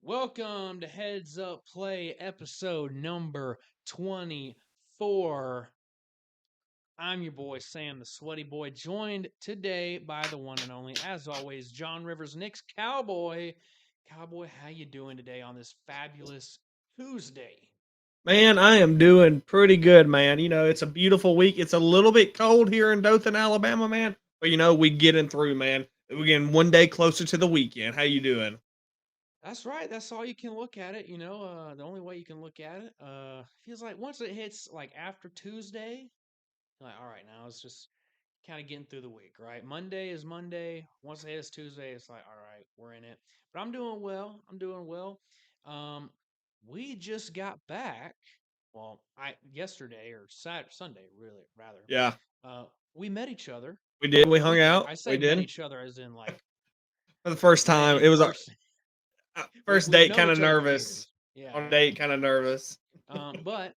Welcome to Heads Up Play episode number 24. I'm your boy Sam the Sweaty Boy, joined today by the one and only, as always, John Rivers, Nick's Cowboy. Cowboy, how you doing today on this fabulous Tuesday? Man, I am doing pretty good, man. It's a beautiful week. It's a little bit cold here in Dothan, Alabama, man. But we getting through, man. We're getting one day closer to the weekend. How you doing? That's right. That's all you can look at it. The only way you can look at it. Feels like once it hits like after Tuesday, you're like, all right, now it's just kind of getting through the week, right? Monday is Monday. Once it hits Tuesday, it's like, all right, we're in it. But I'm doing well. I'm doing well. Um, we just got back. Well, I yesterday or Sunday, really, rather. Yeah, Uh, we met each other we did. over We the hung weekend. out. I We say met did each other as in like for the first met time. in It was a person. first We've date, known kind of each other for nervous. years. Yeah, On a yeah. date, kind of nervous. But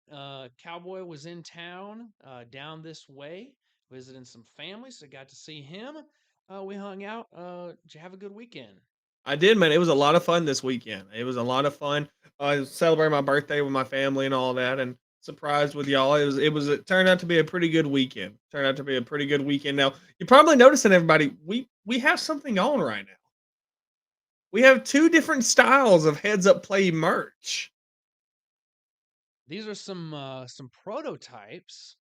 Cowboy was in town down this way, visiting some family, so got to see him. We hung out. Did you have a good weekend? I did, man. It was a lot of fun this weekend. It was a lot of fun. I celebrated my birthday with my family and all that, and surprised with y'all. It turned out to be a pretty good weekend. Turned out to be a pretty good weekend. Now you're probably noticing, everybody, we have something on right now. We have two different styles of heads up play merch These are some prototypes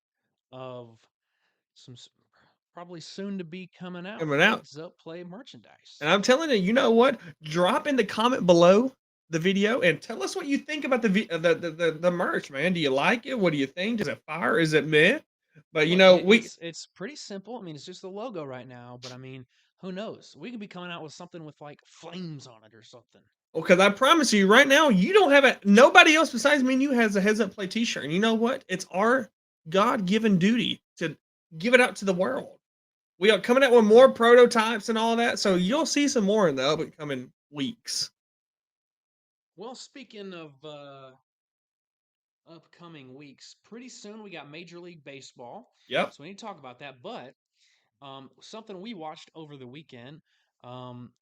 of some probably soon to be coming out coming out. heads up play merchandise. And I'm telling you, you know what? Drop in the comment below the video and tell us what you think about the merch, man. Do you like it? What do you think? Is it fire? Is it meh? But Look, we it's pretty simple. I mean, it's just the logo right now, but I mean, who knows? We could be coming out with something with like flames on it or something. because I promise you right now, you don't have it. Nobody else besides me and you has a heads up play T-shirt. And you know what? It's our God given duty to give it out to the world. We are coming out with more prototypes and all that, so you'll see some more in the upcoming weeks. Well, speaking of upcoming weeks, pretty soon we got Major League Baseball, Yep, so we need to talk about that. But something we watched over the weekend, um,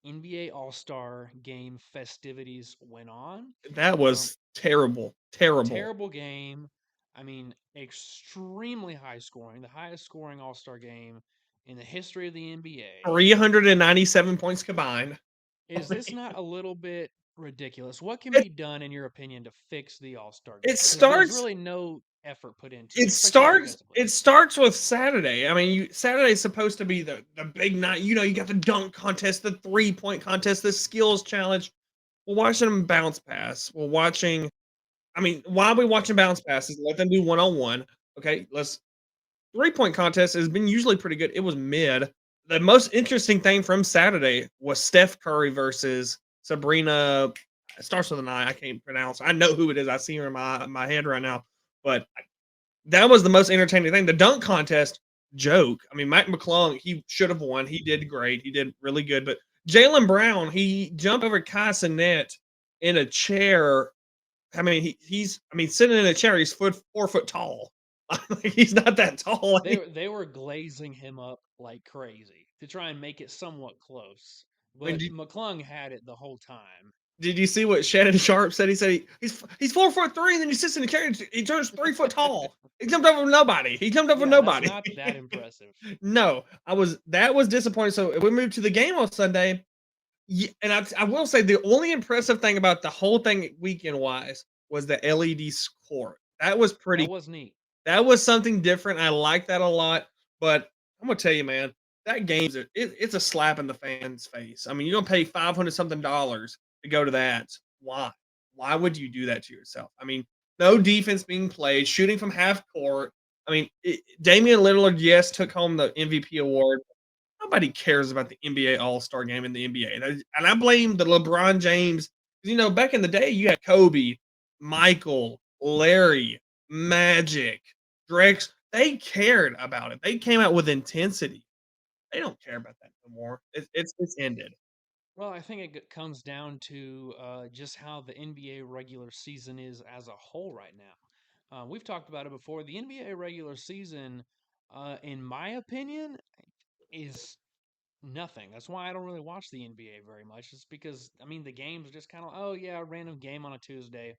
NBA All Star Game festivities went on. that Um, was terrible, terrible. Terrible game. I mean, extremely high scoring, the highest scoring All Star game in the history of the NBA. 397 points combined. Is this not a little bit ridiculous? What can It be done, in your opinion, to fix the All Star it game? Because there's starts really no effort put into it it, especially starts offensively. it starts with Saturday. I mean, Saturday's supposed to be the big night. You got the dunk contest, the 3-point contest, the skills challenge. We're watching them bounce pass. We're watching. I mean, why are we watching bounce passes? Let them do one on one. Okay, let's 3-point contest has been usually pretty good. It was mid. The most interesting thing from Saturday was Steph Curry versus Sabrina. It starts with an I. I can't pronounce. I know who it is. I see her in my head right now. But that was the most entertaining thing. The dunk contest joke. I mean, Mike McClung, he should have won. He did great. He did really good. But Jalen Brown, he jumped over Kai Cenat in a chair. I mean, he's sitting in a chair. He's 4 foot tall. He's not that tall. They were glazing him up like crazy to try and make it somewhat close, I mean, but McClung had it the whole time. did you see what Shannon Sharp said? He said he's 4'3", and then he sits in the chair. And he turns 3 foot tall. He jumped over nobody. He jumped over Yeah, that's nobody. not that impressive. No, that was disappointing. So if we move to the game on Sunday, and I will say the only impressive thing about the whole thing weekend wise was the LED score. That was That pretty. was neat. That was something different. I like that a lot. But I'm gonna tell you, man, that it's a slap in the fan's face. I mean, you're gonna pay $500 something to go to that. Why? Why would you do that to yourself? I mean, no defense being played, shooting from half court. I mean, Damian Lillard, yes, took home the MVP award. Nobody cares about the NBA All Star game in the NBA, and I blame the LeBron James. Back in the day, you had Kobe, Michael, Larry, Magic, Drex. They cared about it. They came out with intensity. They don't care about that no more. It's ended. Well, I think it comes down to just how the NBA regular season is as a whole right now. We've talked about it before. The NBA regular season, in my opinion, is Nothing. That's why I don't really watch the NBA very much. It's because I mean the games are just kind of oh yeah, a random game on a Tuesday.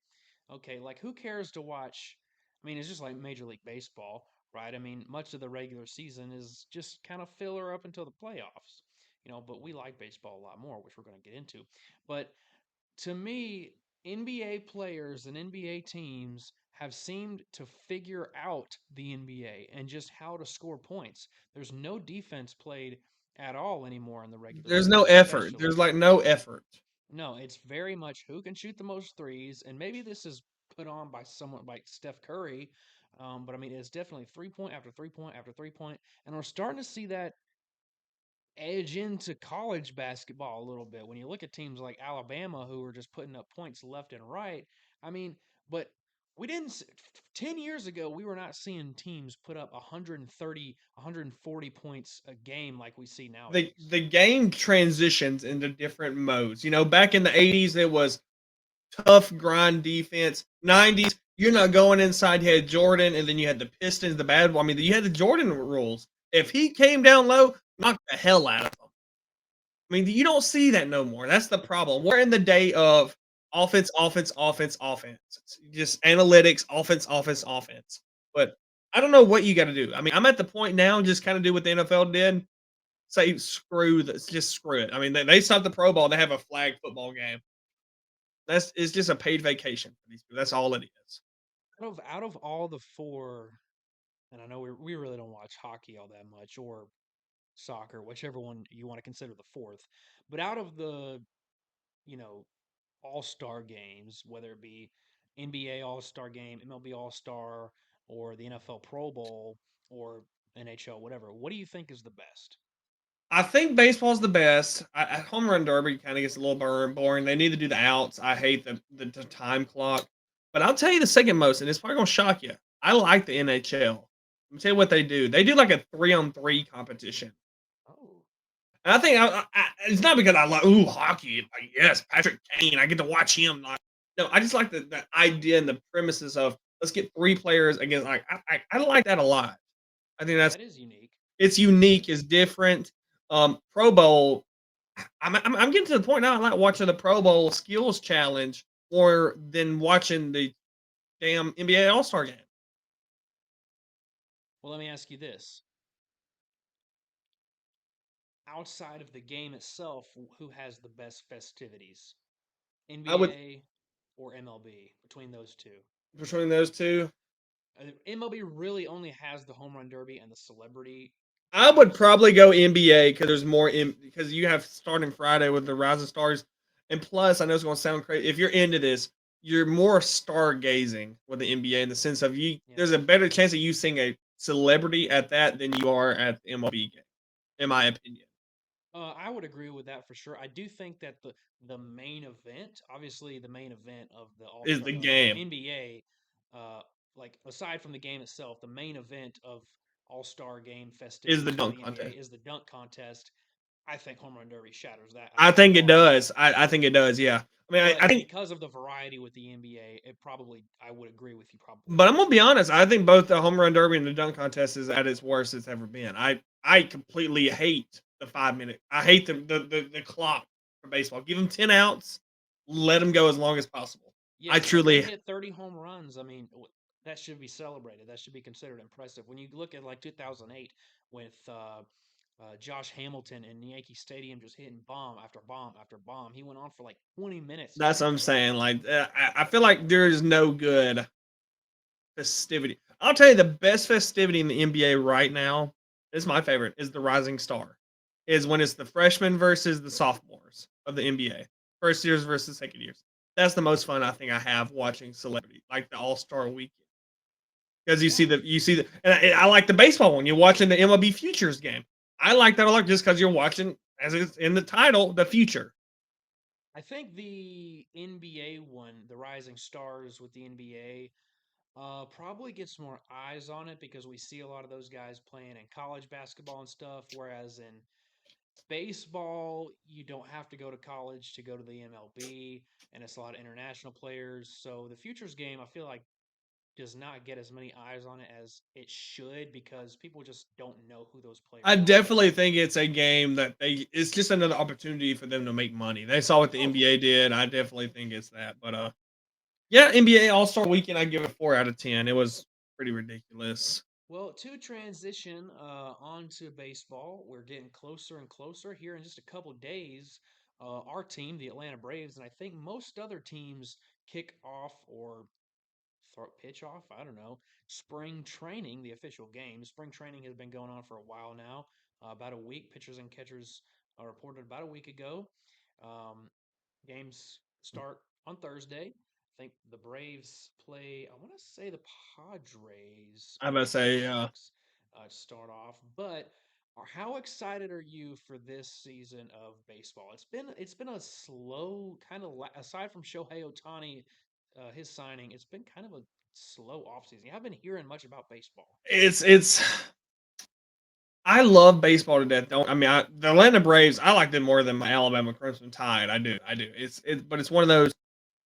Okay, like who cares to watch? I mean, it's just like Major League Baseball, right? I mean, much of the regular season is just kind of filler up until the playoffs, but we like baseball a lot more, which we're going to get into. But to me, NBA players and NBA teams have seemed to figure out the NBA and just how to score points. There's no defense played at all anymore in the regular There's no season, effort. There's especially. like no effort. No, it's very much who can shoot the most threes, and maybe this is put on by someone like Steph Curry, but I mean it's definitely 3 point after 3 point after 3 point, and we're starting to see that edge into college basketball a little bit. When you look at teams like Alabama who are just putting up points left and right, I mean, but we didn't 10 years ago we were not seeing teams put up 130, 140 points a game like we see nowadays. The game transitions into different modes. Back in the 80s, it was tough grind defense. 90s, you're not going inside. You had Jordan, and then you had the Pistons, the bad one. I mean, you had the Jordan rules. If he came down low, knock the hell out of him. I mean, you don't see that no more. That's the problem. We're in the day of offense, offense, offense, offense. It's just analytics, offense, offense, offense. But I don't know what you got to do. I mean, I'm at the point now, just kind of do what the NFL did. Say screw this, just screw it. I mean, they stopped the Pro Bowl. They have a flag football game. It's just a paid vacation for these people. That's all it is. Out of all the four, and I know we really don't watch hockey all that much or soccer, whichever one you want to consider the fourth. But out of the, you know, all-star games, whether it be NBA All-Star game, MLB All-Star, or the NFL Pro Bowl or NHL, whatever, what do you think is the best? I think baseball's the best. Home run derby kind of gets a little boring. They need to do the outs. I hate the time clock. But I'll tell you the second most, and it's probably gonna shock you. I like the NHL. Let me tell you what they do. They do like a 3-on-3 competition. Oh, And I think it's not because I like hockey. Like yes, Patrick Kane. I get to watch him. Like, no, I just like the idea and the premises of let's get three players against. Like I like that a lot. I think yeah, that's that is unique. it's unique, it's different. Pro Bowl. I'm getting to the point now. I like watching the Pro Bowl skills challenge more than watching the damn NBA All Star game. Well, let me ask you this. Outside of the game itself, who has the best festivities? I would NBA or MLB between those two? between those two. MLB really only has the home run derby and the celebrity I would games. probably go NBA because there's more in because you have starting Friday with the Rising Stars, and plus I know it's going to sound crazy. If you're into this, you're more stargazing with the NBA in the sense of you. There's Yes. a better chance of you seeing a celebrity at that than you are at the MLB game, in my opinion. I would agree with that for sure. I do think that the main event, obviously the main event of the All Is Star the of the game NBA, like aside from the game itself, the main event of All Star game is the festivities for dunk the NBA contest. is the dunk contest. I think home run derby shatters that I by think it far and away. does. I think it does. Yeah. I mean, I But think, because of the variety with the NBA, it probably I would agree with you probably but I'm more. gonna be honest. I think both the home run derby and the dunk contest is at its worst it's ever been. I completely hate the 5 minute. I hate the clock for baseball. Give them 10 outs. Let them go as long as possible. I Yes, if they truly. hit 30 home runs, I mean, that should be celebrated. That should be considered impressive. When you look at like 2008 with Josh Hamilton in Yankee Stadium just hitting bomb after bomb after bomb, he went on for like 20 minutes That's what hitting I'm those. saying. Like I feel like there is no good festivity. I'll tell you the best festivity in the NBA right now is my favorite is the Rising Star. Is when it's the freshmen versus the sophomores of the NBA. First years versus second years. That's the most fun I think I have watching celebrity, like the All-Star weekend. Because Yeah, you see the and I like the baseball one. You're watching the MLB futures game. I like that a lot just because you're watching, as it's in the title, the future. I think the NBA one, the Rising Stars with the NBA, probably gets more eyes on it because we see a lot of those guys playing in college basketball and stuff, whereas in baseball, you don't have to go to college to go to the MLB, and it's a lot of international players. So the futures game, I feel like does not get as many eyes on it as it should because people just don't know who those I players are. definitely think it's a game that it's just another opportunity for them to make money. They saw what the Oh, NBA did. I definitely think it's that. But yeah, NBA All-Star Weekend, I give it 4 out of 10. It was pretty ridiculous. well, to transition onto baseball, we're getting closer and closer. Here in just a couple days, our team, the Atlanta Braves, and I think most other teams kick off or throw pitch off. I don't know. Spring training, the official game. Spring training has been going on for a while now, about a week. Pitchers and catchers reported about a week ago. Um, Games start on Thursday. I think the Braves play, I want to say the Padres I'm or gonna the Red say, Sox to start off. But how excited are you for this season of baseball? It's been a slow kind of aside from Shohei Ohtani, his signing. It's been kind of a slow offseason. You haven't been hearing much about baseball. it's I love baseball to death. Don't I mean the Atlanta Braves, I like them more than my Alabama Crimson Tide. I do. But it's one of those.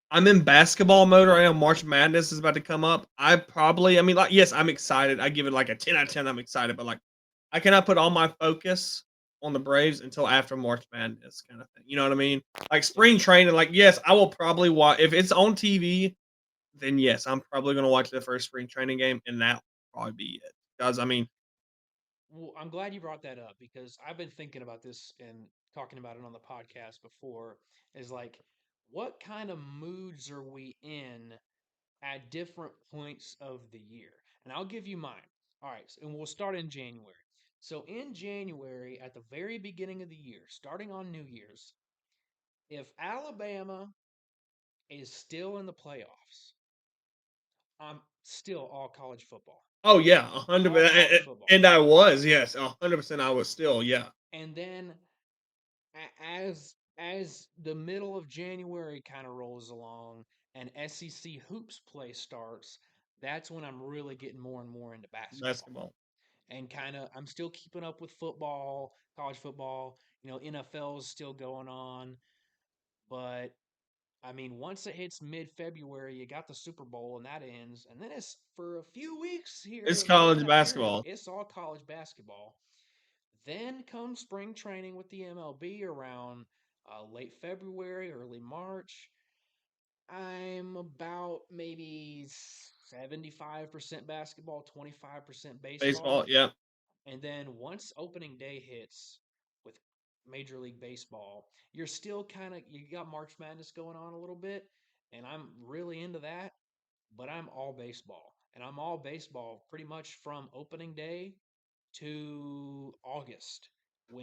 I'm in basketball mode right now. March Madness is about to come up. I mean, like, yes, I'm excited. I give it like a 10 out of 10. I'm excited, but like, I cannot put all my focus on the Braves until after March Madness, kind of thing. You know what I mean? Like Yeah. spring training. Like, yes, I will probably watch if it's on TV. Then yes, I'm probably going to watch the first spring training game, and that will probably be it. Because I mean, Well, I'm glad you brought that up because I've been thinking about this and talking about it on the podcast before. Is like, what kind of moods are we in at different points of the year? And I'll give you mine. All right, and we'll start in January. So in January, at the very beginning of the year, starting on New Year's, if Alabama is still in the playoffs, I'm still all college football. oh yeah, 100. All college football. And I was, yes, 100%. I was still, yeah. And then as the middle of January kind of rolls along and SEC hoops play starts, that's when I'm really getting more and more into basketball. Basketball. And kind of I'm still keeping up with football, college football, NFL's still going on, but I mean, once it hits mid-February, you got the Super Bowl and that ends, and then it's for a few weeks It's here during college that period, basketball. it's all college basketball. Then comes spring training with the MLB around late February, early March. I'm about maybe 75% basketball, 25% Baseball, baseball. yeah. And then once opening day hits with Major League Baseball, you're still you got March Madness going on a little bit, and I'm really into that, but I'm all baseball. And I'm all baseball pretty much from opening day to August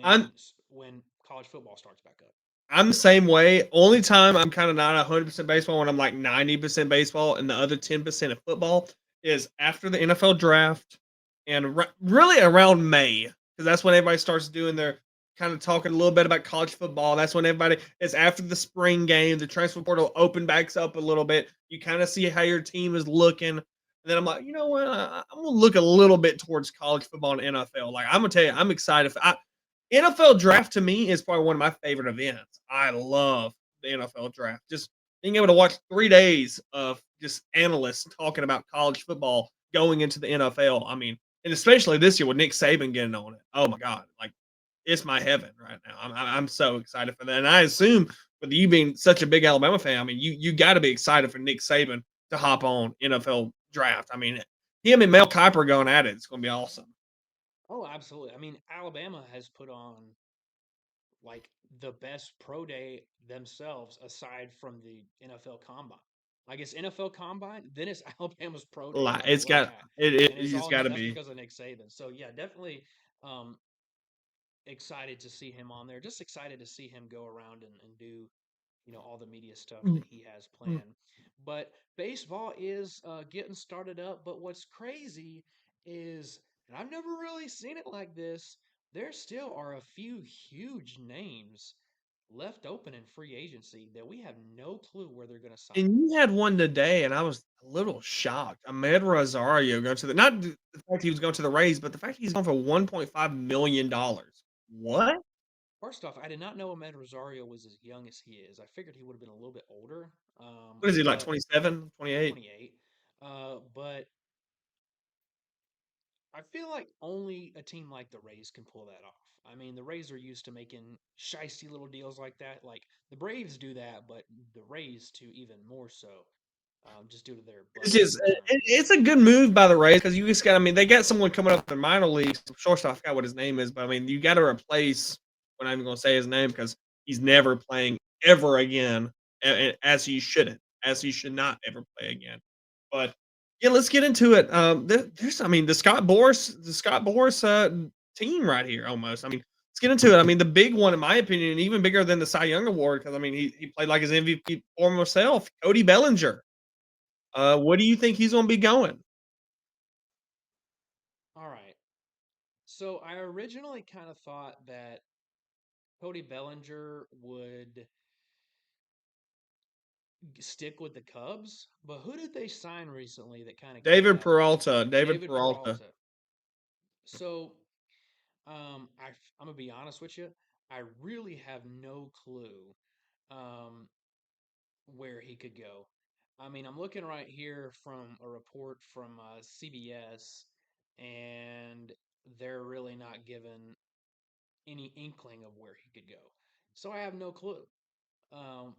I'm when college football starts back up. I'm the same way. Only time I'm kinda not 100% baseball when I'm like 90% baseball and the other 10% of football is after the NFL draft and really around May, because that's when everybody starts doing their kinda talking a little bit about college football. That's when everybody it's after the spring game, the transfer portal open backs up a little bit. You kinda see how your team is looking. And then I'm like, you know what? I'm gonna look a little bit towards college football and NFL. Like I'm gonna tell you, I'm excited. NFL draft to me is probably one of my favorite events. I love the NFL draft. Just being able to watch 3 days of just analysts talking about college football going into the NFL. I mean, and especially this year with Nick Saban getting on it. Oh my God. Like it's my heaven right now. I'm so excited for that. And I assume with you being such a big Alabama fan, I mean, you got to be excited for Nick Saban to hop on NFL draft. I mean, him and Mel Kiper going at it. It's going to be awesome. Oh, absolutely. I mean, Alabama has put on like the best pro day themselves aside from the NFL Combine. Like it's NFL Combine, then it's Alabama's pro day no matter It's where got they're at. And it's got to that's be. because of Nick Saban. So yeah, definitely um excited to see him on there. Just excited to see him go around and do all the media stuff that Mm, he has mm. planned. But baseball is getting started up. But what's crazy is, and I've never really seen it like this, there still are a few huge names left open in free agency that we have no clue where they're going to sign. And you had one today, and I was a little shocked. Ahmed Rosario going to the not the fact he was going to the Rays, but the fact he's going for $1.5 million. What? First off, I did not know Ahmed Rosario was as young as he is. I figured he would have been a little bit older, What is he like? but 27, 28? 28. But I feel like only a team like the Rays can pull that off. I mean, the Rays are used to making shisty little deals like that. Like the Braves do that, but the Rays to even more so, just due to their It's budget just concerns. it's a good move by the Rays because you just got. I mean, they got someone coming up in the minor leagues. Shortstop, I forgot what his name is, but I mean, you got to replace. I'm not even going to say his name because he's never playing ever again, as he shouldn't, as he should not ever play again. But yeah, let's get into it. There's, I mean, the Scott Boris team right here almost. I mean, let's get into it. I mean, the big one, in my opinion, even bigger than the Cy Young Award because I mean, he played like his MVP former self, Cody Bellinger. What do you think he's gonna be going? All right. So I originally kind of thought that Cody Bellinger would stick with the Cubs, but who did they sign recently that kind of kicked David that off? Peralta. David David Peralta. Peralta. So I'm gonna be honest with you. I really have no clue um, where he could go. I mean, I'm looking right here from a report from CBS, and they're really not given any inkling of where he could go. So I have no clue.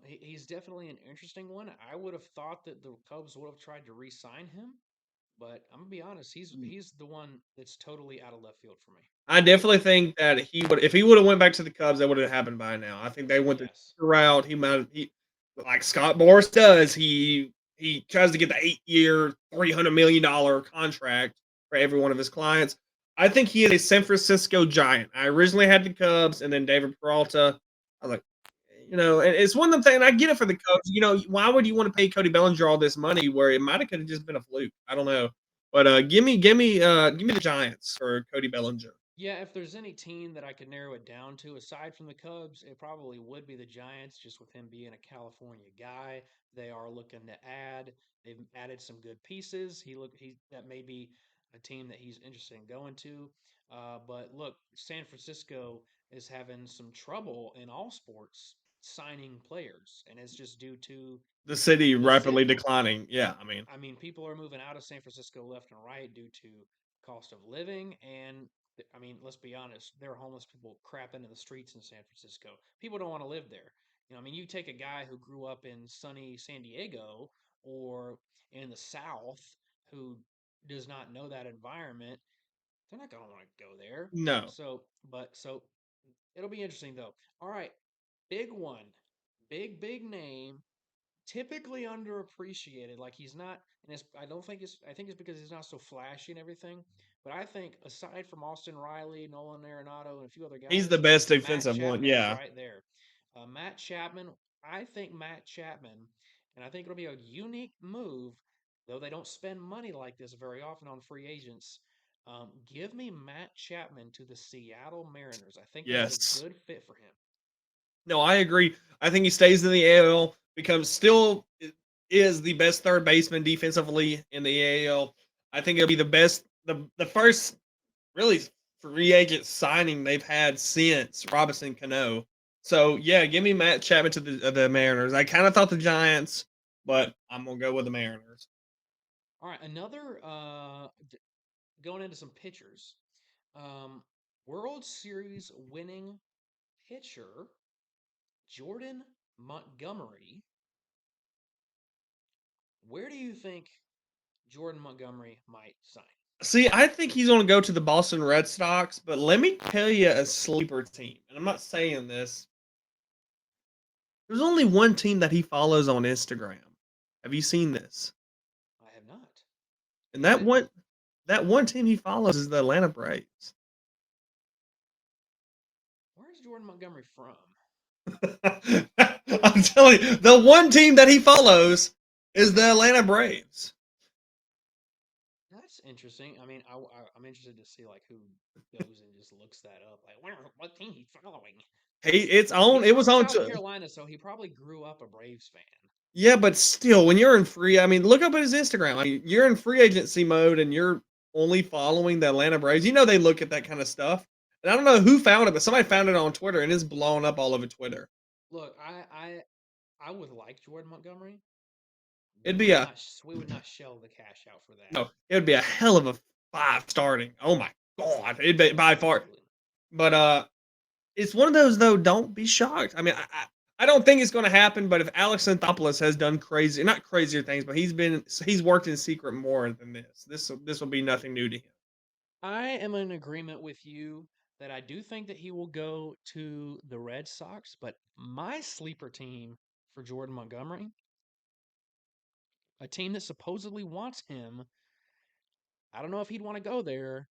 He's definitely an interesting one. I would have thought that the Cubs would have tried to re-sign him, but I'm gonna be honest. He's the one that's totally out of left field for me. I definitely think that he would if he would have went back to the Cubs, that would have happened by now. I think they went the Yes. route. He might he like Scott Boris does. He tries to get the 8 year, $300 million contract for every one of his clients. I think he is a San Francisco Giant. I originally had the Cubs and then David Peralta. I was like, and it's one of them things. I get it for the Cubs. Why would you want to pay Cody Bellinger all this money where it might have could have just been a fluke? I don't know. But give me the Giants for Cody Bellinger. Yeah, if there's any team that I could narrow it down to aside from the Cubs, it probably would be the Giants, just with him being a California guy. They are looking to add. They've added some good pieces. He that may be a team that he's interested in going to. But look, San Francisco is having some trouble in all sports signing players, and it's just due to The city the rapidly city. declining. Yeah, I mean, I mean, people are moving out of San Francisco left and right due to cost of living. And I mean, let's be honest, there are homeless people crapping in the streets in San Francisco. People don't want to live there. I mean, you take a guy who grew up in sunny San Diego or in the South who does not know that environment, they're not going to want to go there. no. So it'll be interesting though. All right, big one, big name, typically underappreciated. Like he's not, and it's, I don't think it's. I think it's because he's not so flashy and everything. But I think aside from Austin Riley, Nolan Arenado, and a few other He's the guys, best Matt defensive one. Chapman is Yeah. right there. Matt Chapman, I think Matt Chapman, and I think it'll be a unique move, though they don't spend money like this very often on free agents. Give me Matt Chapman to the Seattle Mariners. I think that's a Yes. good fit for him. No, I agree. I think he stays in the AL, becomes still is the best third baseman defensively in the AL. I think it'll be the first really free agent signing they've had since Robinson Cano. So yeah, give me Matt Chapman to the Mariners. I kind of thought the Giants, but I'm gonna go with the Mariners. All right, another going into some pitchers. Um, World Series winning pitcher Jordan Montgomery. Where do you think Jordan Montgomery might sign? See, I think he's going to go to the Boston Red Sox, but let me tell you a sleeper team. And I'm not saying this. There's only one team that he follows on Instagram. Have you seen this? I have not. And Is that it? one team he follows is the Atlanta Braves. Where's Jordan Montgomery from? I'm telling you, the one team that he follows is the Atlanta Braves. That's interesting. I mean, I'm interested to see like who goes and just looks that up. Like, what team he's following? He's It was from on South to Carolina, so he probably grew up a Braves fan. yeah, but still, when you're in free, I mean, look up at his Instagram. I mean, you're in free agency mode and you're only following the Atlanta Braves. You know they look at that kind of stuff. And I don't know who found it, but somebody found it on Twitter and it's blown up all over Twitter. Look, I would like Jordan Montgomery. It'd be a we would not shell the cash out for that. no, it would be a hell of a 5 starting. Oh my god, it'd be by far. Absolutely. But it's one of those though. Don't be shocked. I mean, I don't think it's going to happen. But if Alex Anthopoulos has done crazy, not crazier things, but he's worked in secret more than this. This will be nothing new to him. I am in agreement with you that I do think that he will go to the Red Sox, but my sleeper team for Jordan Montgomery, a team that supposedly wants him, I don't know if he'd want to go there,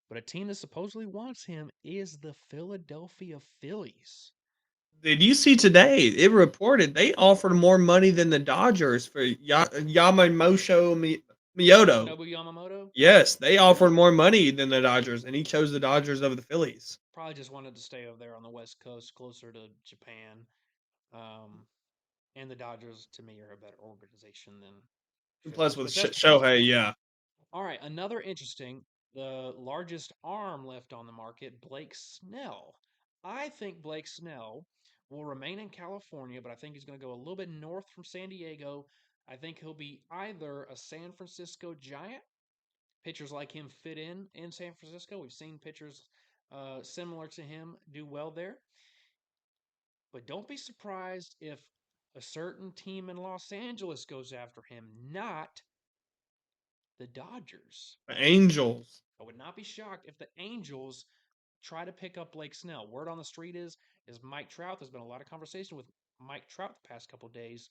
but a team that supposedly wants him is the Philadelphia Phillies. Did you see today? It reported they offered more money than the Dodgers for Miyoto. Shinobu Yamamoto, Yes, they yeah, offered more money than the Dodgers, and he chose the Dodgers over the Phillies. probably just wanted to stay over there on the West Coast, closer to Japan. Um, and the Dodgers, to me, are a better organization than And plus, Phillies, with but that's besides the Shohei, point. yeah, All right, another interesting, the largest arm left on the market, Blake Snell. I think Blake Snell will remain in California, but I think he's going to go a little bit north from San Diego. I think he'll be either a San Francisco Giant. Pitchers like him fit in San Francisco. We've seen pitchers similar to him do well there. But don't be surprised if a certain team in Los Angeles goes after him, not the Dodgers. the Angels. I would not be shocked if the Angels try to pick up Blake Snell. Word on the street is Mike Trout. There's been a lot of conversation with Mike Trout the past couple days.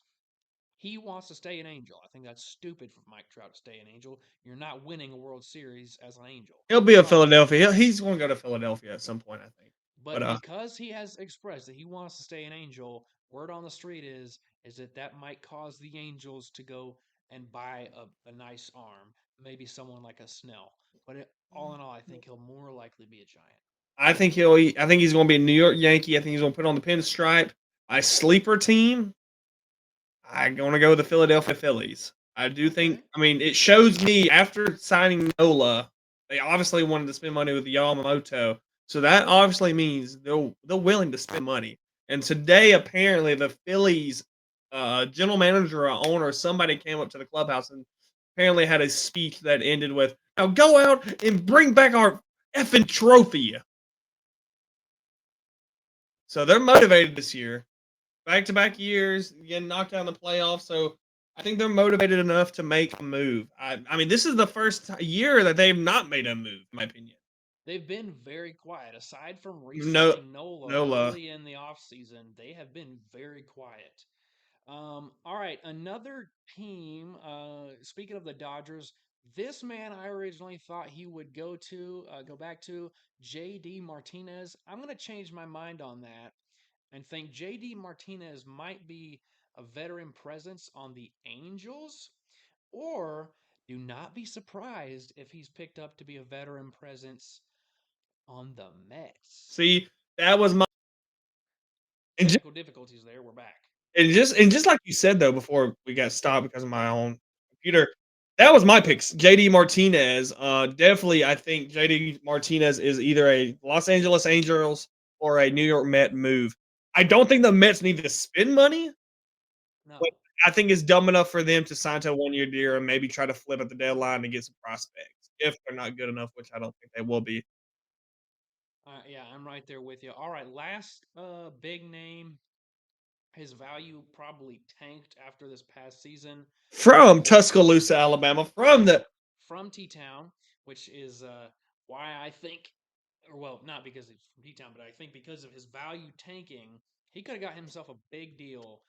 He wants to stay an Angel. I think that's stupid for Mike Trout to stay an Angel. You're not winning a World Series as an Angel. He'll be a But Philadelphia. He's going to go to Philadelphia at some point, I think. But But because he has expressed that he wants to stay an Angel, word on the street is that that might cause the Angels to go and buy a nice arm, maybe someone like a Snell. But all in all, I think he'll more likely be a Giant. I think he's going to be a New York Yankee. I think he's going to put on the pinstripe. My sleeper team, I'm going to go with the Philadelphia Phillies. I do think. Okay. I mean, it shows me after signing Nola, they obviously wanted to spend money with Yamamoto. So that obviously means they're willing to spend money. And today, apparently, the Phillies general manager or owner, somebody came up to the clubhouse and apparently had a speech that ended with, "Now go out and bring back our effing trophy." So they're motivated this year. Back to back years, getting knocked out in the playoffs. So I think they're motivated enough to make a move. I mean, this is the first year that they've not made a move, in my opinion. They've been very quiet. Aside from No, re-signing Nola Nola. early in the offseason, they have been very quiet. All right, another team. Speaking of the Dodgers, this man I originally thought he would go back to JD Martinez. I'm going to change my mind on that and think JD Martinez might be a veteran presence on the Angels, or do not be surprised if he's picked up to be a veteran presence on the Mets. See, that was my and just, Technical difficulties there. We're back. and just like you said though before we got stopped because of my own computer, that was my picks. JD Martinez. Definitely, I think JD Martinez is either a Los Angeles Angels or a New York Met move. I don't think the Mets need to spend money. But No. I think it's dumb enough for them to sign to a one-year deal and maybe try to flip at the deadline and get some prospects if they're not good enough, which I don't think they will be. Yeah, I'm right there with you. All right, last big name. His value probably tanked after this past season. From Tuscaloosa, Alabama, from Yes, the from T Town, which is why I think, or well, not because he's from T Town, but I think because of his value tanking, he could have got himself a big deal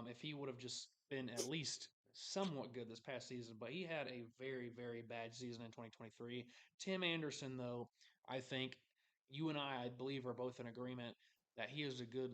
if he would have just been at least somewhat good this past season. But he had a very, very bad season in 2023. Tim Anderson, though, I think you and I believe, are both in agreement that he is a good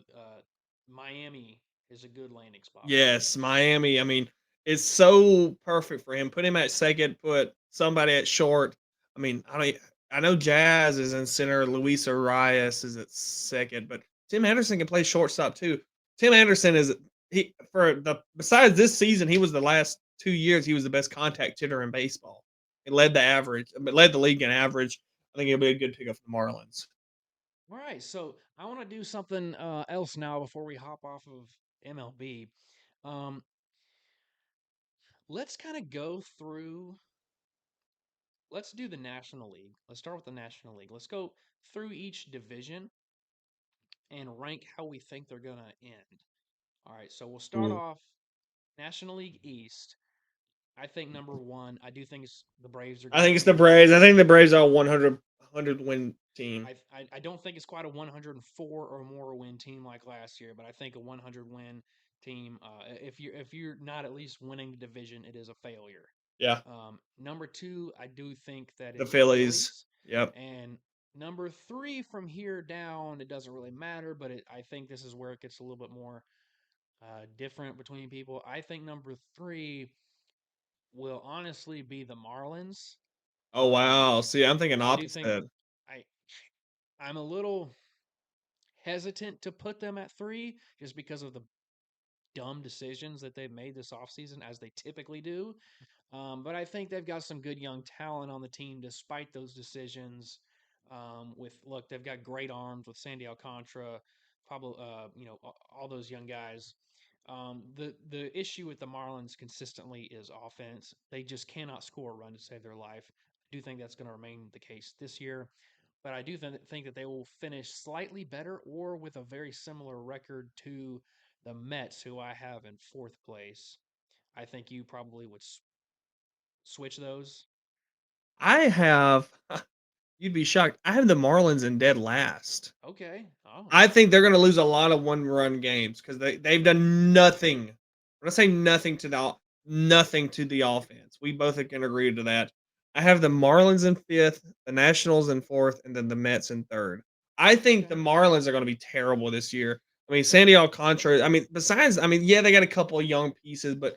Miami is a good landing spot for him. yes, Miami. I mean, it's so perfect for him. Put him at second, put somebody at short. I mean, I know Jazz is in center, Luis Arias is at second, but Tim Anderson can play shortstop too. Tim Anderson is he for the besides this season, he was the last 2 years, he was the best contact hitter in baseball. He led the average, led the league in average. I think he'll be a good pickup for the Marlins. All right, so I want to do something else now before we hop off of MLB. Um, let's kind of go through. Let's do the National League. Let's start with the National League. Let's go through each division and rank how we think they're going to end. All right, so we'll start Mm. off National League East. I think number one, I do think the Braves are I going to think it's the win. Braves. I think the Braves are a 100 win team. I don't think it's quite a 104 or more win team like last year, but I think a 100 win team. If you're not at least winning the division, it is a failure. Yeah, Number two, I do think that the is the Phillies. Phillies, Yep. and number three from here down, it doesn't really matter. But I think this is where it gets a little bit more different between people. I think number three will honestly be the Marlins. Oh Um, wow. See, I'm thinking I do think opposite. I I'm a little hesitant to put them at three just because of the dumb decisions that they've made this offseason, as they typically do. But I think they've got some good young talent on the team despite those decisions. They've got great arms with Sandy Alcantara, Pablo, all those young guys. The issue with the Marlins consistently is offense. They just cannot score a run to save their life. I do think that's going to remain the case this year, but I do think that they will finish slightly better or with a very similar record to the Mets, who I have in fourth place. I think you probably would switch those. I have. You'd be shocked. I have the Marlins in dead last. Okay. Oh, I think they're going to lose a lot of one-run games because they've done nothing. When I say nothing to the offense, we both can agree to that. I have the Marlins in fifth, the Nationals in fourth, and then the Mets in third. I think the okay. Marlins are going to be terrible this year. I mean, Sandy Alcantara. I mean, yeah, they got a couple of young pieces, but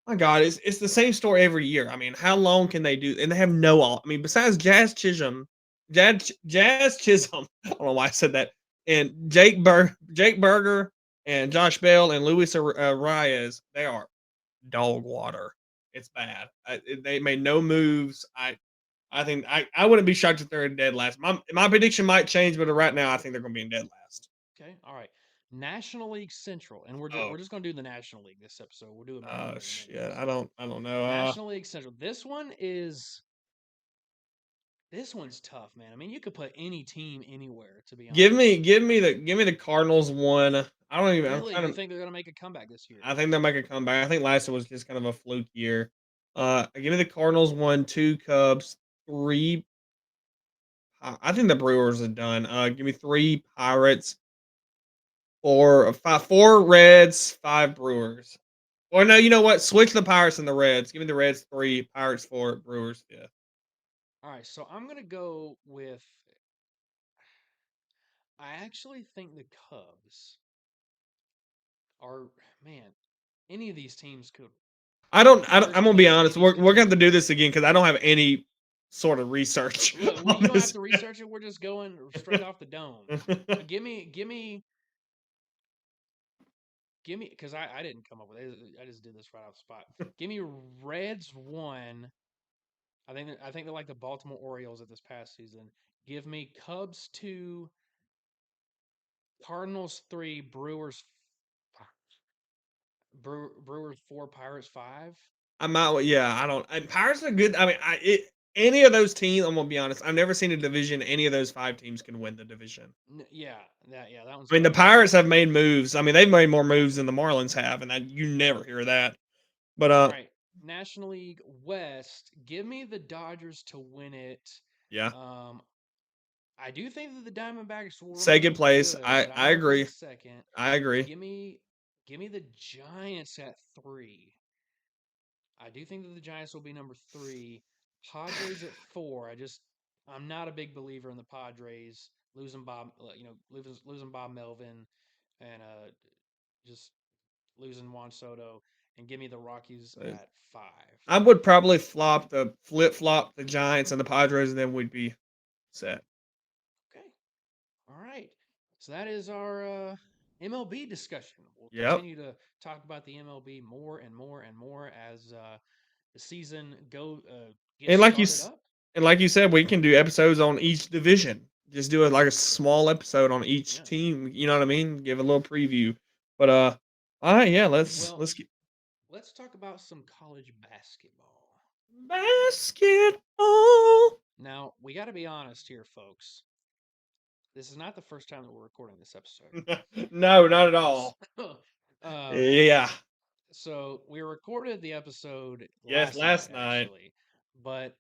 my God, it's the same story every year. I mean, how long can they do? And they have no all. I mean, besides Jazz Chisholm. I don't know why I said that. And Jake Berger, and Josh Bell and Luis Reyes. They are dog water. It's bad. They made no moves. I think I wouldn't be shocked if they're in dead last. My prediction might change, but right now I think they're going to be in dead last. Okay. All right. National League Central, and Oh, we're just going to do the National League this episode. We'll do American League shit. next. I don't know. National League Central. This one's tough, man. I mean, you could put any team anywhere, to be honest. Give me the Cardinals one. I don't even. I'm Really, trying you to. think they're going to make a comeback this year? I think they'll make a comeback. I think last year was just kind of a fluke year. Give me the Cardinals 1, 2 Cubs, 3. I think the Brewers are done. Give me 3 Pirates, 4 Reds, 5 Brewers. Or no, you know what? Switch the Pirates and the Reds. Give me the Reds 3, Pirates 4, Brewers 5. All right. So I'm going to go with. I actually think the Cubs are, man, any of these teams could. I'm There's gonna be any honest. of these We're gonna have to teams. do this again because I don't have any sort of research You on don't have this. to research it. We're just going straight off the dome. Give me, because I didn't come up with it. I just did this right off the spot. Give me Reds one. I think they're like the Baltimore Orioles of this past season. Give me Cubs two, Cardinals three, Brewers four, Pirates five. I'm out. Yeah, I don't. And Pirates are good. I mean, any of those teams. I'm gonna be honest. I've never seen a division. Any of those 5 teams can win the division. That one's I mean, the tough. Pirates have made moves. I mean, they've made more moves than the Marlins have, and that you never hear that. But All right, National League West. Give me the Dodgers to win it. yeah, Um, I do think that the Diamondbacks will second remain place. good, but I'm I gonna put agree. it second. I agree. Give me give me the Giants at three. I do think that the Giants will be number three. Padres at four. I'm not a big believer in the Padres losing Bob Melvin and just losing Juan Soto, and give me the Rockies Uh, at five. I would probably flip flop the Giants and the Padres, and then we'd be set. Okay. All right. So that is our MLB discussion. We'll Yep. continue to talk about the MLB more and more and more as the season gets And like you started s- up. and like you said, we can do episodes on each division. Just do it like a small episode on each Yeah. team. You know what I mean? Give a little preview. But all right, yeah. Well, Let's get. Let's talk about some college basketball. Basketball. Now, we got to be honest here, folks. This is not the first time that we're recording this episode. No, not at all. So, um, Yeah. so we recorded the episode Yes, last night, last night. actually, but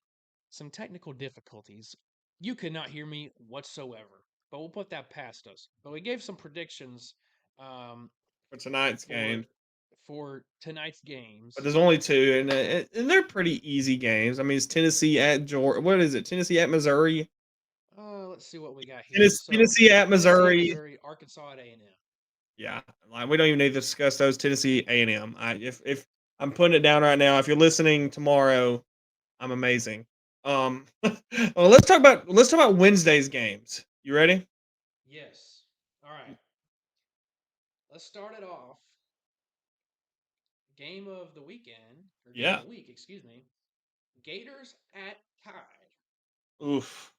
some technical difficulties. You could not hear me whatsoever, but we'll put that past us. But we gave some predictions um, For tonight's for game. tonight's But games. there's only two, and they're pretty easy games. I mean, it's Tennessee at Georgia. What is it? Tennessee at Missouri. Let's see what we got here. Tennessee, So Tennessee at Tennessee at Missouri. Missouri, Arkansas at A&M. Yeah, like we don't even need to discuss those Tennessee A&M. If I'm putting it down right now, if you're listening tomorrow, I'm amazing. Well, let's talk about Wednesday's games. You ready? Yes. All right. Let's start it off. Game of the weekend or game of Yeah. the week, excuse me. Gators at Tide. Oof.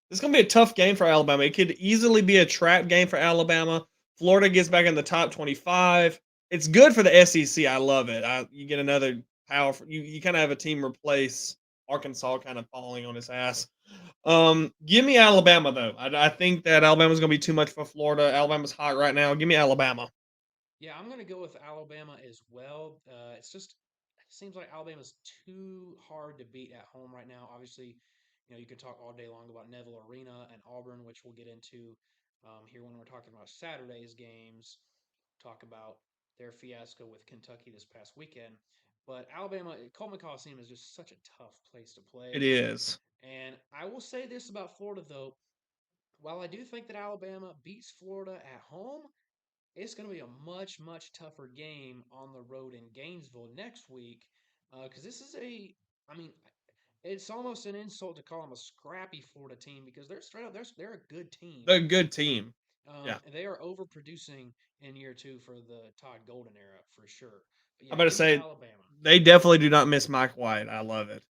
This is gonna be a tough game for Alabama. It could easily be a trap game for Alabama. Florida gets back in the top 25. It's good for the SEC. I love it. You get another powerful. You kind of have a team replace Arkansas, kind of falling on his ass. Give me Alabama though. I think that Alabama's gonna be too much for Florida. Alabama's hot right now. Give me Alabama. Yeah, I'm going to go with Alabama as well. It's just it seems like Alabama's too hard to beat at home right now. Obviously, you could talk all day long about Neville Arena and Auburn, which we'll get into here when we're talking about Saturday's games. Talk about their fiasco with Kentucky this past weekend. But Alabama, Coleman Coliseum is just such a tough place to It play. is. And I will say this about Florida, though. While I do think that Alabama beats Florida at home, it's going to be a much, much tougher game on the road in Gainesville next week because this is I mean, it's almost an insult to call them a scrappy Florida team because they're straight up, they're a good team. They're a good team. Yeah. And they are overproducing in year two for the Todd Golden era for sure. But I'm yeah, about to give me say Alabama. they definitely do not miss Mike White. I love it.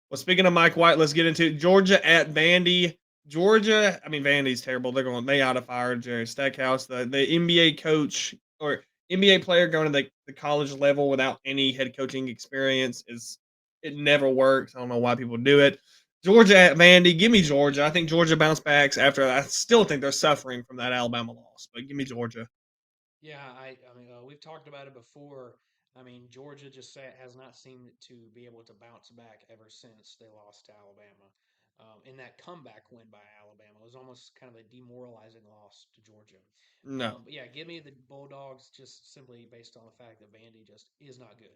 Well, speaking of Mike White, let's get into Georgia at Vandy. Georgia, I mean Vandy's terrible. They ought to fire Jerry Stackhouse, the NBA coach or NBA player going to the college level without any head coaching experience is it never works. I don't know why people do it. Georgia at Vandy, give me Georgia. I think Georgia bounce backs after. I still think they're suffering from that Alabama loss, but give me Georgia. Yeah, I mean, we've talked about it before. I mean, Georgia just has not seemed to be able to bounce back ever since they lost to Alabama. In that comeback win by Alabama, it was almost kind of a demoralizing loss to Georgia. No. But yeah, give me the Bulldogs just simply based on the fact that Vandy just is not good.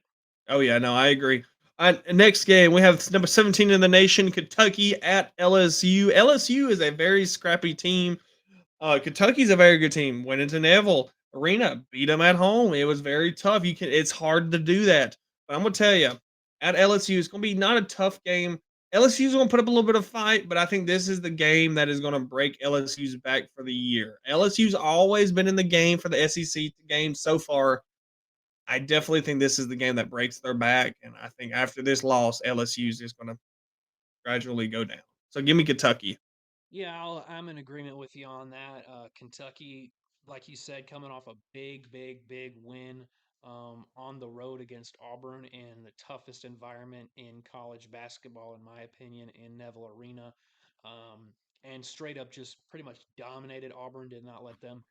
Oh yeah, no, I agree. Next game, we have number 17 in the nation, Kentucky at LSU. LSU is a very scrappy team. Kentucky's a very good team. Went into Neville Arena, beat them at home. It was very tough. It's hard to do that. But I'm gonna tell you, at LSU, it's gonna be not a tough game. LSU's gonna put up a little bit of fight, but I think this is the game that is gonna break LSU's back for the year. LSU's always been in the game for the SEC game so far. I definitely think this is the game that breaks their back, and I think after this loss, LSU is just going to gradually go down. So give me Kentucky. Yeah, I'm in agreement with you on that. Kentucky, like you said, coming off a big, big, big win on the road against Auburn in the toughest environment in college basketball, in my opinion, in Neville Arena. Um, and straight up just pretty much dominated Auburn, did not let them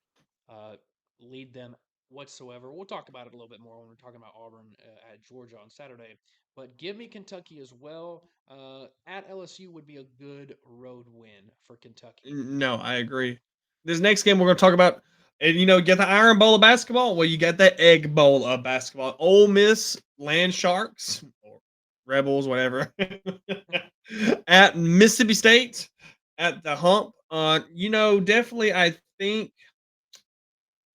uh, lead them whatsoever. We'll talk about it a little bit more when we're talking about Auburn at Georgia on Saturday. But give me Kentucky as well. At LSU would be a good road win for Kentucky. No, I agree. This next game we're going to talk about, and you get the Iron Bowl of basketball. Well, you got the Egg Bowl of basketball. Ole Miss Land Sharks or Rebels, whatever, at Mississippi State at the Hump. Definitely, I think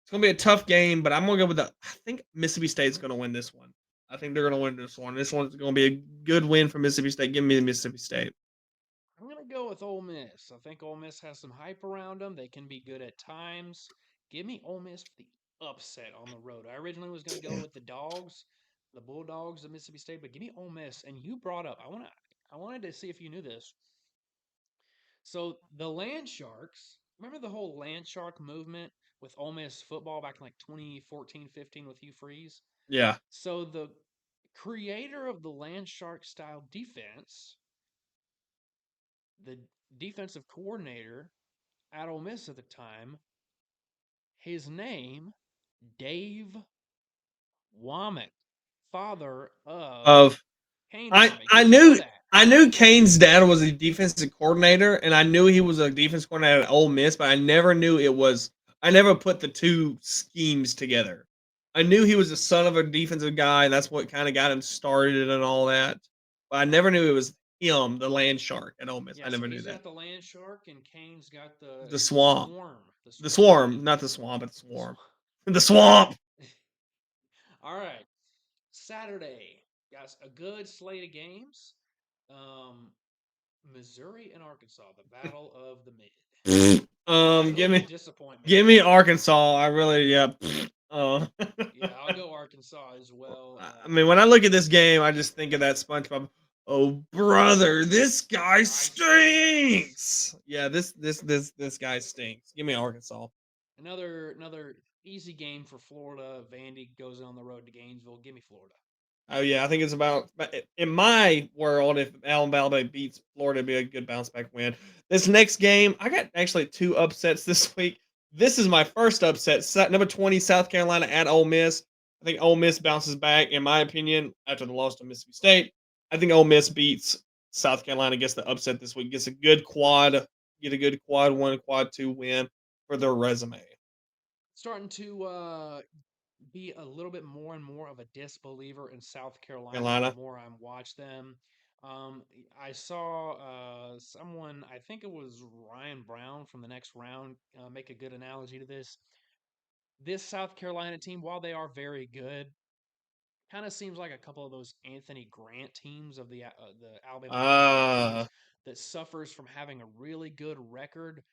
it's gonna be a tough game, but I'm gonna go with I think Mississippi State's gonna win this one. I think they're gonna win this one. This one's gonna be a good win for Mississippi State. Give me Mississippi State. I'm going to go with Ole Miss. I think Ole Miss has some hype around them. They can be good at times. Give me Ole Miss for the upset on the road. I originally was going to go with the Dogs, the Bulldogs of Mississippi State, but give me Ole Miss. And you brought up, I wanted to see if you knew this. So the Land Sharks, remember the whole Land Shark movement with Ole Miss football back in like 2014, 15 with Hugh Freeze? Yeah. So creator of the land shark style defense, the defensive coordinator at Ole Miss at the time, his name, Dave Womack, father of Of Kane I Womack. I Did you know knew that? I knew Kane's dad was a defensive coordinator, and I knew he was a defense coordinator at Ole Miss, but I never knew it was. I never put the two schemes together. I knew he was the son of a defensive guy, and that's what kind of got him started and all that. But I never knew it was him, the land shark at Ole Miss. Yeah, I so never knew he's that. got the land shark, and Kane's got The the swamp, swarm, the the swarm, swarm, not the swamp, but the the swarm, swarm. the swamp. All right, Saturday, guys, a good slate of games. Um, Missouri and Arkansas, the battle of the mid, battle Give of the me disappointment. give me Arkansas. I really, yeah. Uh, Yeah, I'll go Arkansas as well. I mean, when I look at this game, I just think of that SpongeBob. Oh, brother, this guy Rice stinks. stinks. Yeah, this guy stinks. Give me Arkansas. Another easy game for Florida. Vandy goes on the road to Gainesville. Give me Florida. Oh yeah, I think it's about in my world. If Alabama beats Florida, it'd be a good bounce back win. This next game, I got actually two upsets this week. This is my first upset. Number 20, South Carolina at Ole Miss. I think Ole Miss bounces back, in my opinion, after the loss to Mississippi State. I think Ole Miss beats South Carolina, gets the upset this week, gets a good quad, get a good quad one, quad two win for their resume. Starting to be a little bit more and more of a disbeliever in South Carolina the Carolina. more I watch them. Um, I saw someone, I think it was Ryan Brown from the next round, make a good analogy to this. This South Carolina team, while they are very good, kind of seems like a couple of those Anthony Grant teams of the Alabama football Uh years that suffers from having a really good record,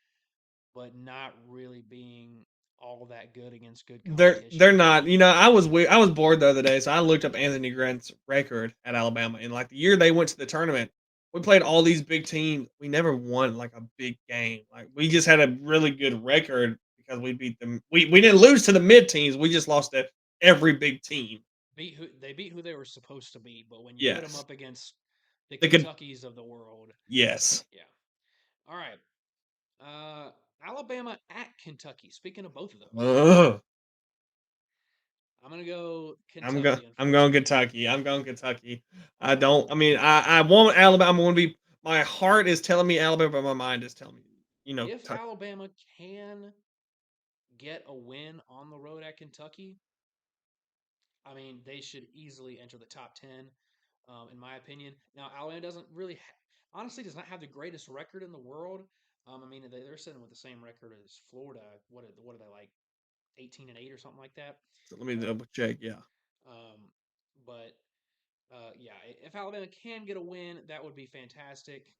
but not really being all that good against good they're competition. not. You know, I was bored the other day, so I looked up Anthony Grant's record at Alabama, and like the year they went to the tournament, we played all these big teams. We never won like a big game. Like we just had a really good record because we beat them. We didn't lose to the mid teams. We just lost to every big team. Beat who they were supposed to beat, but when you put them Yes, up against the they could. Kentuckys of the world, Yes. yeah. All right. Uh, Alabama at Kentucky. Speaking of both of those, Ugh. I'm gonna go Kentucky. I'm going Unfortunately, Kentucky. I'm going Kentucky. I don't. I mean, I want Alabama. I want to be. My heart is telling me Alabama, but my mind is telling me, if Kentucky. Alabama can get a win on the road at Kentucky, I mean they should easily enter the top 10, in my opinion. Now Alabama doesn't really, honestly, does not have the greatest record in the world. I mean they're sitting with the same record as Florida. What are they like? 18-8 or something like that. So let me Uh, double check. Yeah. um, but yeah, if Alabama can get a win, that would be fantastic.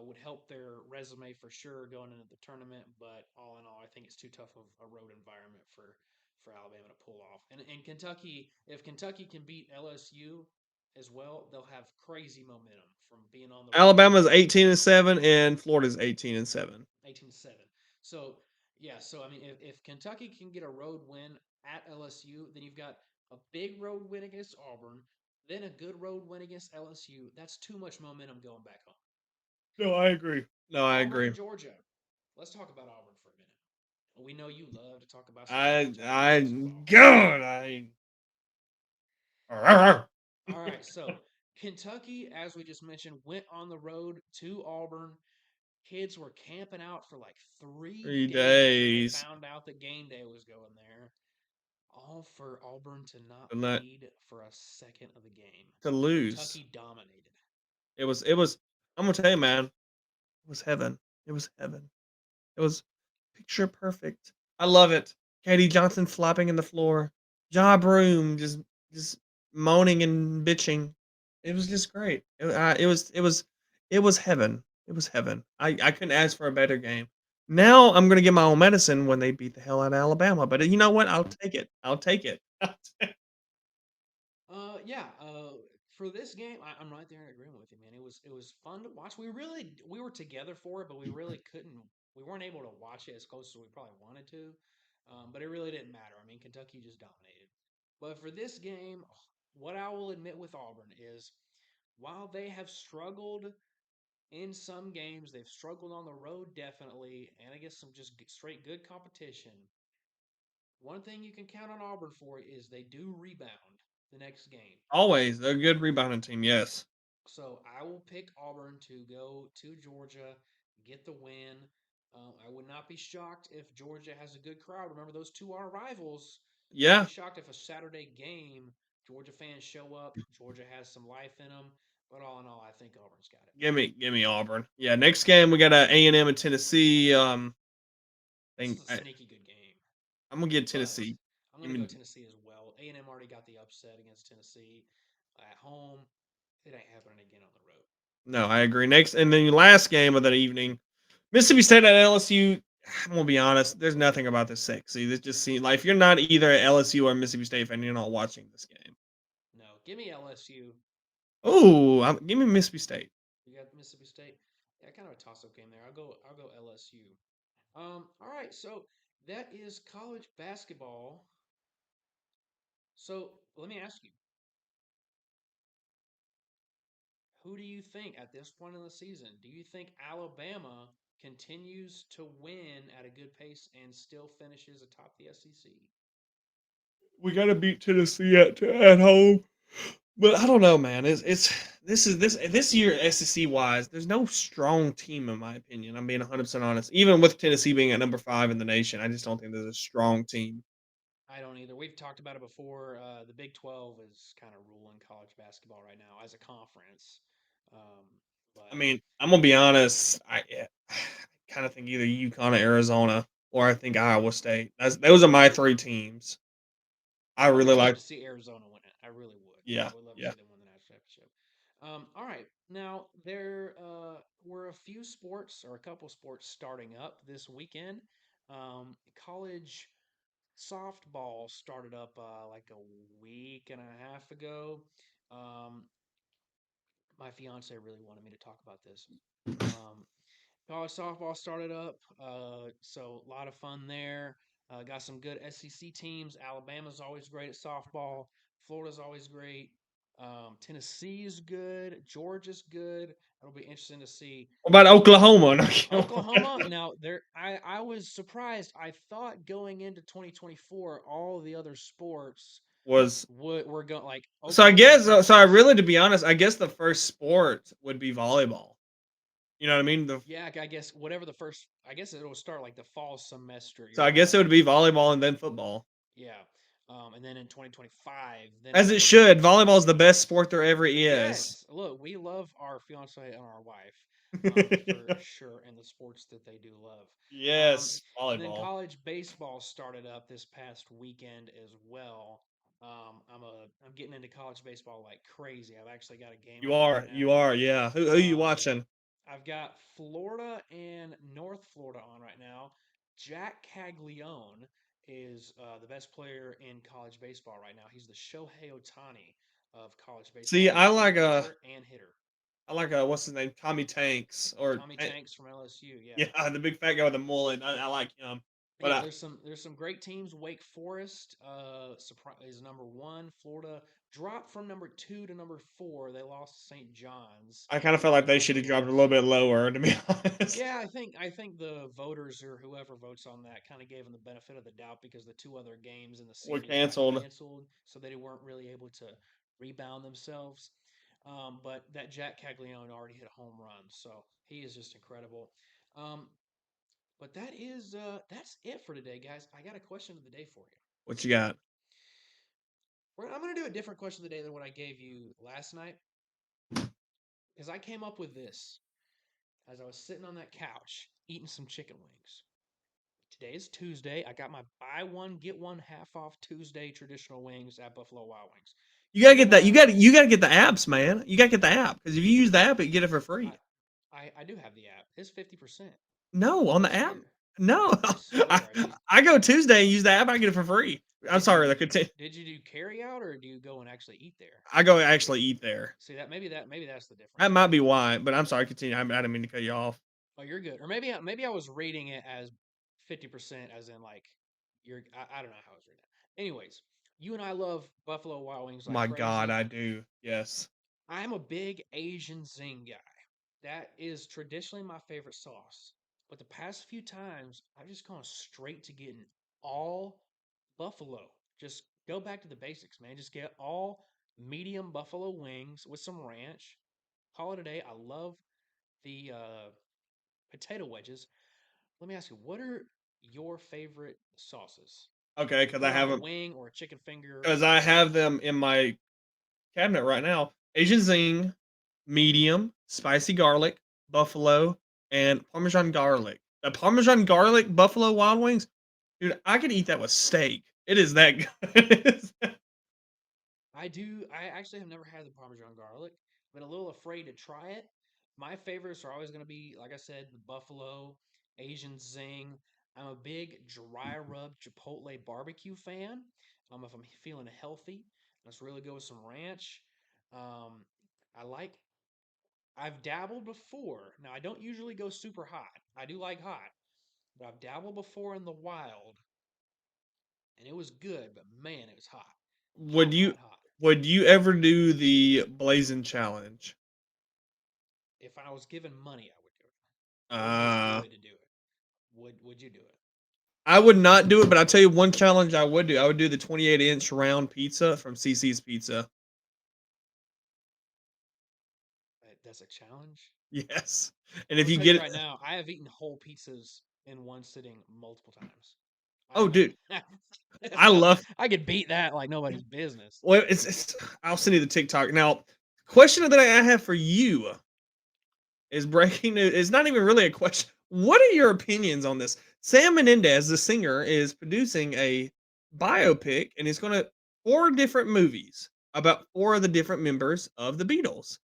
Would help their resume for sure going into the tournament. But all in all, I think it's too tough of a road environment for Alabama to pull off. And Kentucky, if Kentucky can beat LSU as well, they'll have crazy momentum from being on the road. Alabama's 18-7 and Florida's 18-7. 18-7. So yeah, so I mean, if Kentucky can get a road win at LSU, then you've got a big road win against Auburn, then a good road win against LSU. That's too much momentum going back home. No, I agree. No, I Auburn agree. and Georgia. Let's talk about Auburn for a minute. We know you love to talk about some Georgia I basketball. God, I. All right, so Kentucky, as we just mentioned, went on the road to Auburn. Kids were camping out for like 3 days when they 3 days found out that game day was going there. All for Auburn to not and that lead for a second of the game. to lose. Kentucky dominated. It was. I'm gonna tell you, man. It was heaven. It was heaven. It was picture perfect. I love it. Katie Johnson flopping in the floor. Ja Broom just moaning and bitching. It was just great. It was heaven. It was heaven. I couldn't ask for a better game. Now I'm gonna get my own medicine when they beat the hell out of Alabama. But you know what? I'll take it. I'll take it. Yeah. For this game, I'm right there in agreement with you, man. It was fun to watch. We were together for it, but we really couldn't. We weren't able to watch it as close as we probably wanted to. But it really didn't matter. I mean, Kentucky just dominated. But for this game, what I will admit with Auburn is while they have struggled in some games, they've struggled on the road definitely, and I guess some just straight good competition. One thing you can count on Auburn for is they do rebound the next game. Always, they're a good rebounding team. Yes. So I will pick Auburn to go to Georgia, get the win. I would not be shocked if Georgia has a good crowd. Remember, those two are rivals. Wouldn't be Yeah. shocked if a Saturday game, Georgia fans show up. Georgia has some life in them. But all in all, I think Auburn's got it. Give me Auburn. Yeah. Next game we got a A&M and Tennessee. This is Thing a sneaky good game, I'm gonna get but Tennessee. I'm going Give to go me Tennessee as well. A&M already got the upset against Tennessee at home. It ain't happening again on the road. no, I agree. Next, and then your last game of the evening, Mississippi State at LSU. I'm gonna be honest. There's nothing about this sexy. This just seems like if you're not either at LSU or Mississippi State fan, you're not watching this game. No, give me LSU. Oh, give me Mississippi State. You got Mississippi State. Yeah, kind of a toss-up game there. I'll go LSU. All right, so that is college basketball. So let me ask you, who do you think at this point in the season? Do you think Alabama continues to win at a good pace and still finishes atop the SEC? We got to beat Tennessee at home. But I don't know, man. It's this year SEC wise. There's no strong team in my opinion. I'm being 100% honest. Even with Tennessee being at number 5 in the nation, I just don't think there's a strong team. I don't either. We've talked about it before. The Big 12 is kind of ruling college basketball right now as a conference. Um, I but mean, I'm gonna be honest. I kind of think either UConn or Arizona, or I think Iowa State. Those are my three teams. I I would really love like. to see Arizona win it. I really would. I Yeah, would love to yeah. see them win the national championship. All right, now there were a few sports or a couple sports starting up this weekend. College softball started up like a week and a half ago. Um, my fiance really wanted me to talk about this. Um, College softball started up, so a lot of fun there. Got some good SEC teams. Alabama's always great at softball. Florida's always great. Tennessee's good. Georgia's good. It'll be interesting to see. What about Um, Oklahoma? Oklahoma. Now, there, I was surprised. I thought going into 2024, all the other sports Was would were going like so I Oklahoma and guess so. I Texas. really, to be honest, I guess the first sport would be volleyball. You know what I mean? Yeah, I guess whatever the first. I guess it'll start like the fall semester. So You're I guess it right. would be volleyball and then football, Yeah. And then in 2025, then as it's it going to be should. Volleyball is the best sport there ever is. yes. Look, we love our fiance and our wife for sure, and the sports that they do love. Um, Yes, and then volleyball. college baseball started up this past weekend as well. I'm getting into college baseball like crazy. I've actually got a game You on right are, you now. are, yeah. Who you Um, watching? I've got Florida and North Florida on right now. Jack Caglione is the best player in college baseball right now. He's the Shohei Otani of college See, baseball. He's a great pitcher and hitter. I like what's his name, Tommy Tanks Tommy Tanks from LSU, yeah. yeah, the big fat guy with the mullet. I like him, but Yeah, there's some great teams. Wake Forest is number one. Florida dropped from number two to number four. They lost to St. John's. I kind of felt like That they was a should have dropped a loss. little bit lower, to be honest. Yeah, I think the voters or whoever votes on that kind of gave them the benefit of the doubt because the two other games in the We're series got canceled. canceled, so they weren't really able to rebound themselves. But that Jack Caglione already hit a home run, so he is just incredible. Um, but that's it for today, guys. I got a question of the day for you. What you got? I'm gonna do a different question of the day than what I gave you last night because I came up with this as I was sitting on that couch eating some chicken wings. Today is Tuesday. I got my buy one get one half off Tuesday traditional wings at Buffalo Wild Wings. You gotta Number get that. one, You gotta get the apps, man. You gotta get the app because if you use the app, you get it for I, free. I do have the app. It's 50%. No, on I the app. swear. No, I I, swear. I do. I go Tuesday and use the app. I get it for free. I'm Did you sorry, that could take. did you do carry out or do you go and actually eat there? I go actually eat there. See maybe that's the difference That then. might be why, but I'm sorry. Continue. I didn't mean to cut you off. Oh, you're good. Or maybe I was rating it as 50% as in like I don't know how I was reading it. Anyways, You and I love Buffalo Wild Wings like My God, crazy. I do. Yes. I'm a big Asian zing guy. That is traditionally my favorite sauce. But the past few times, I've just gone straight to getting all buffalo. Just go back to the basics, man. Just get all medium buffalo wings with some ranch. Call it a day. I love the potato wedges. Let me ask you, what are your favorite sauces? Okay, You put it on a them wing or a chicken finger because or I a have sandwich. them in my cabinet right now. Asian zing, medium, spicy garlic, buffalo, and Parmesan garlic. The Parmesan garlic buffalo Wild Wings, dude, I could eat that with steak. It is that good. I do. I actually have never had the Parmesan garlic. Been a little afraid to try it. My favorites are always going to be, like I said, the buffalo, Asian zing. I'm a big dry rub chipotle barbecue fan. If I'm feeling healthy, let's really go with some ranch. Um, I like. I've dabbled before. Now I don't usually go super hot. I do like hot, but I've dabbled before in the wild, and it was good. But man, it was hot, would hot, you hot, hot. would you ever do the blazing challenge? If I was given money, I would do it. I would pay Uh good to do it. Would you do it? I would not do it, but I'll tell you one challenge I would do. I would do the 28-inch round pizza from CC's Pizza. That's a challenge. Yes. And I'm if gonna you tell you get right now, I have eaten whole pizzas in one sitting multiple times. oh dude, I I so love I could beat that like nobody's business. well it's I'll send you the TikTok. Now, question that I have for you is breaking news. It's not even really a question. What are your opinions on this? Sam Menendez, the singer, is producing a biopic and he's gonna 4 different movies about 4 of the different members of the Beatles.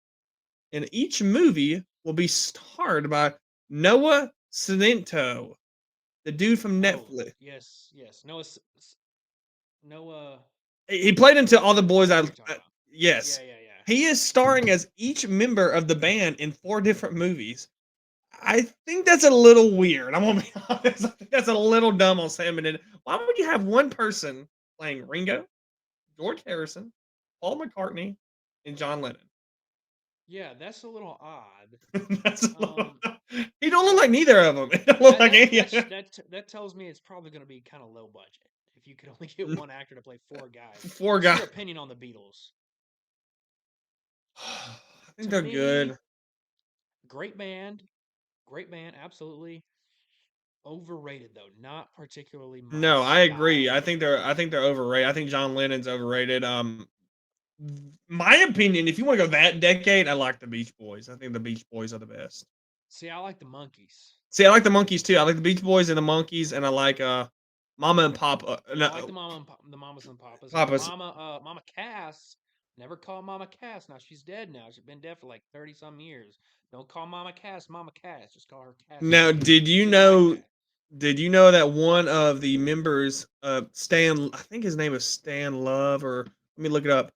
And each movie will be starred by Noah Centineo, the dude from Oh Netflix. yes, yes. Noah. He played into All the I Boys know I who you're talking about. yes. Yeah, yeah, yeah. He is starring as each member of the band in 4 different movies. I think that's a little weird. I'm gonna be honest. I think that's a little dumb on Sam and why would you have one person playing Ringo, George Harrison, Paul McCartney, and John Lennon? Yeah, that's a little odd. That's a little, Um, he don't look but like neither of them. He don't look like any of them. that tells me it's probably going to be kind of low budget if you could only get one actor to play four guys. Four What's guys. your opinion on the Beatles? I think To they're me, good. great band, great band, absolutely overrated though, not particularly my No, I agree. style. I think they're overrated. I think John Lennon's overrated. My opinion, if you want to go that decade, I like the Beach Boys. I think the Beach Boys are the best. See, I like the Monkeys. See, I like the Monkeys too. I like the Beach Boys and the Monkeys, and I like Mama and Papa. I like No, the Mamas and Papas. Now, Papa's. Mama Cass. Never call Mama Cass. Now she's dead. Now she's been dead for like 30 some years. Don't call Mama Cass Mama Cass. Just call her Cassie. Now, I do like that. Did you know that one of the members, Stan, I think his name is Stan Love, or let me look it up.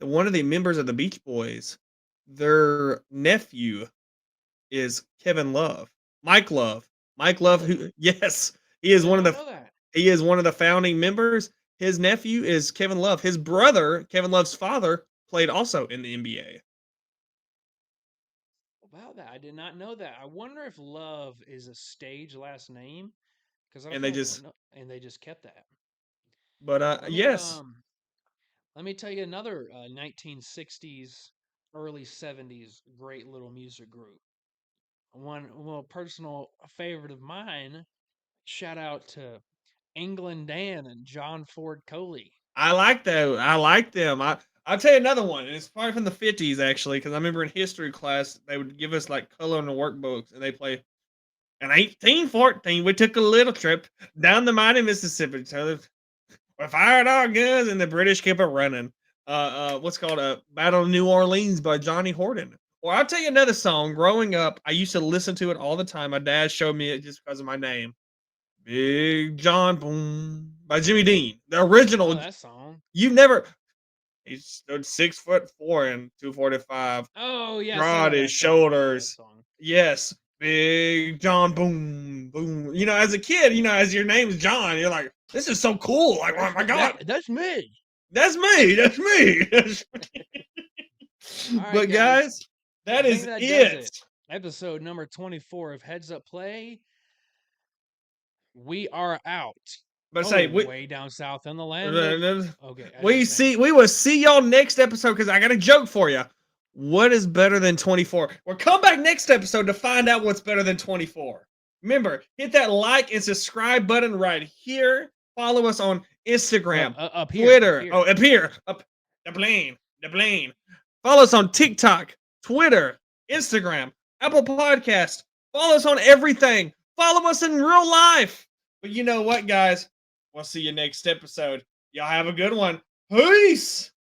One of the members of the Beach Boys, their nephew is Kevin Love, Mike Love, Mike Love. Really? Who? Yes, I did not know that. he is one of the founding members. His nephew is Kevin Love. His brother, Kevin Love's father, played also in the NBA, About that, I did not know that. I wonder if Love is a stage last name because I don't and feel they like just. no, and they just kept that. But Let me yes, um let me tell you another 1960s, early 70s great little music group. One little personal favorite of mine. Shout out to England Dan and John Ford Coley. I like that. I like them. I'll tell you another one. And it's probably from the 50s actually, because I remember in history class they would give us like color in the workbooks, and they play. In 1814, we took a little trip down the mighty Mississippi. So we fired our guns, and the British kept it running. What's called a Battle of New Orleans by Johnny Horton. Or I'll tell you another song. Growing up, I used to listen to it all the time. My dad showed me it just because of my name. Big John Boom by Jimmy Dean. The I know original. that song. You've never. He stood 6'4" and 245. Oh yes, I Broad know his that song. I know that shoulders. song. Yes. Big John, boom, boom. You know, as a kid, you know, as your name's John, you're like, this is so cool. Like, oh my God, That's me. that's me. That's me. All right, But guys. guys, I that think is that does it. it. Episode number 24 of Heads Up Play. We are out. But Oh, say way down south in the land of. Okay, as you're saying. we will see y'all next episode because I got a joke for you. What is better than 24? Well, come back next episode to find out what's better than 24. Remember, hit that like and subscribe button right here. Follow us on Instagram, Up here. Up Twitter. here. Oh, up here. Up the plane. The plane. Follow us on TikTok, Twitter, Instagram, Apple Podcast. Follow us on everything. Follow us in real life. But you know what, guys? We'll see you next episode. Y'all have a good one. Peace.